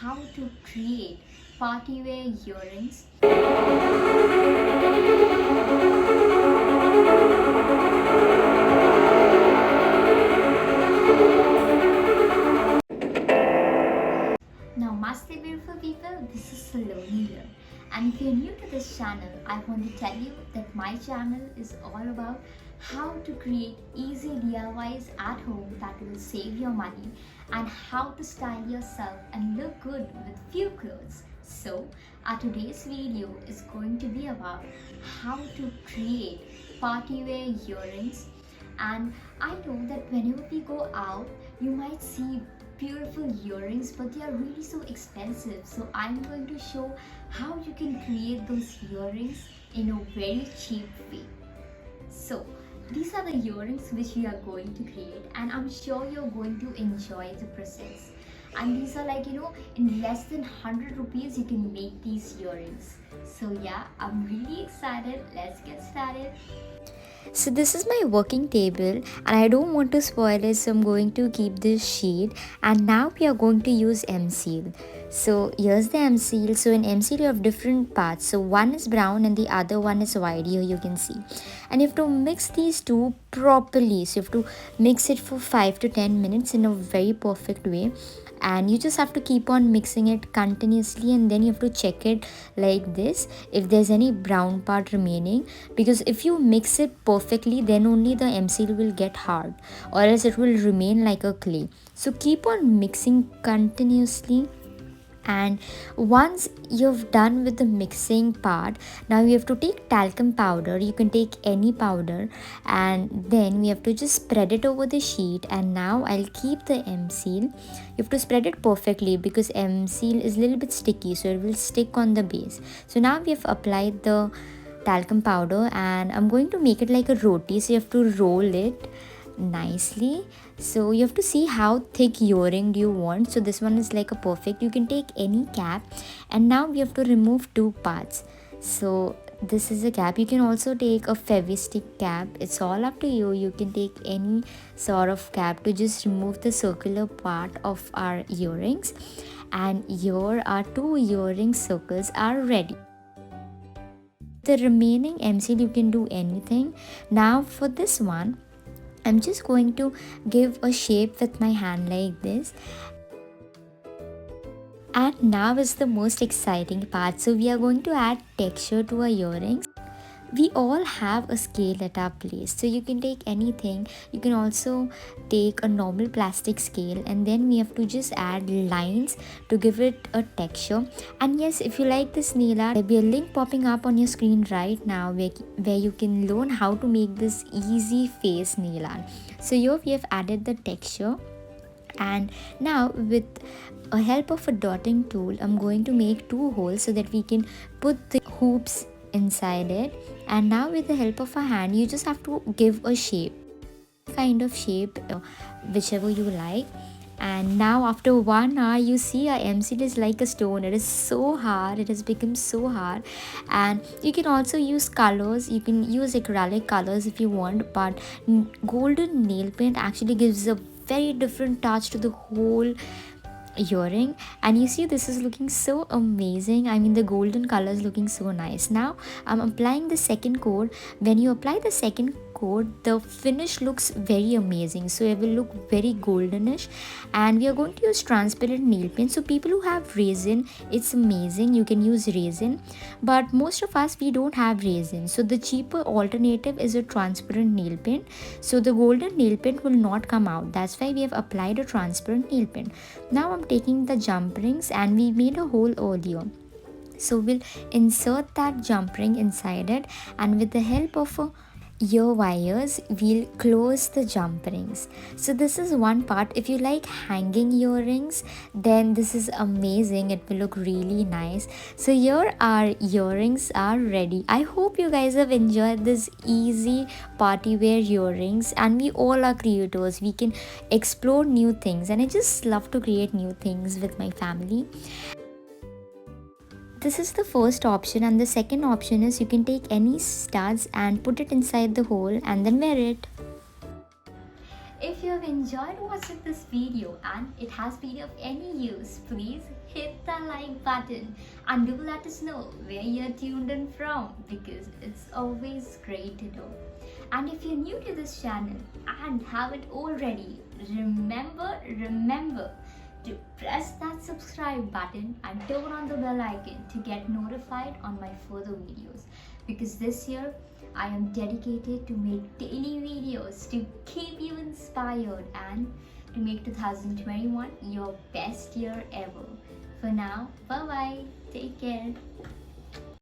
how to create party wear earrings. Namaste beautiful people, this is Saloni here. And if you're new to this channel, I want to tell you that my channel is all about how to create easy DIYs at home that will save your money and how to style yourself and look good with few clothes. So, our today's video is going to be about how to create party wear earrings. And I know that whenever we go out, you might see beautiful earrings, but they are really so expensive. So I'm going to show how you can create those earrings in a very cheap way. So these are the earrings which we are going to create, and I'm sure you're going to enjoy the process. And these are like, in less than 100 rupees you can make these earrings. So yeah, I'm really excited. Let's get started. So this is my working table and I don't want to spoil it, so I'm going to keep this sheet. And now we are going to use M-Seal. So here's the M-Seal. So in M-Seal you have different parts. So one is brown and the other one is white. Here you can see. And you have to mix these two properly. So you have to mix it for 5 to 10 minutes in a very perfect way. And you just have to keep on mixing it continuously, and then you have to check it like this if there's any brown part remaining, because if you mix it perfectly then only the M-Seal will get hard, or else it will remain like a clay. So keep on mixing continuously. And once you've done with the mixing part, now you have to take talcum powder. You can take any powder, and then we have to just spread it over the sheet. And now I'll keep the M-Seal. You have to spread it perfectly because M-Seal is a little bit sticky, so it will stick on the base. So now we have applied the talcum powder, and I'm going to make it like a roti, so you have to roll it nicely. So you have to see how thick earring do you want. So this one is like a perfect. You can take any cap, and now we have to remove two parts. So this is a cap. You can also take a Fevi-stick cap. It's all up to you. You can take any sort of cap to just remove the circular part of our earrings. And here our two earring circles are ready. The remaining M-Seal you can do anything. Now for this one, I'm just going to give a shape with my hand like this. And now is the most exciting part. So we are going to add texture to our earrings. We all have a scale at our place, so you can take anything. You can also take a normal plastic scale, and then we have to just add lines to give it a texture. And yes, if you like this nail art, there'll be a link popping up on your screen right now where you can learn how to make this easy face nail art. So here we have added the texture, and now with a help of a dotting tool, I'm going to make two holes so that we can put the hoops inside it. And now with the help of a hand, you just have to give a shape, kind of shape, whichever you like. And now after 1 hour, you see our M-Seal is like a stone. It is so hard. It has become so hard. And you can also use colors. You can use acrylic colors if you want, but golden nail paint actually gives a very different touch to the whole earring. And you see, this is looking so amazing. I mean, the golden color is looking so nice. Now I'm applying the second coat. When you apply the second coat, the finish looks very amazing, so it will look very goldenish. And we are going to use transparent nail paint. So people who have resin, it's amazing, you can use resin, but most of us, we don't have resin, so the cheaper alternative is a transparent nail paint. So the golden nail paint will not come out. That's why we have applied a transparent nail paint. Now I'm taking the jump rings, and we made a hole earlier, so we'll insert that jump ring inside it, and with the help of a ear wires, we'll close the jump rings. So this is one part. If you like hanging earrings, then this is amazing. It will look really nice. So here our earrings are ready. I hope you guys have enjoyed this easy party wear earrings, and we all are creators. We can explore new things, and I just love to create new things with my family. This is the first option, and the second option is you can take any studs and put it inside the hole and then wear it. If you have enjoyed watching this video and it has been of any use, please hit that like button and do let us know where you're tuned in from, because it's always great to know. And if you're new to this channel and haven't already, remember to press that subscribe button and turn on the bell icon to get notified on my further videos, because this year I am dedicated to make daily videos to keep you inspired and to make 2021 your best year ever. For now, bye bye, take care.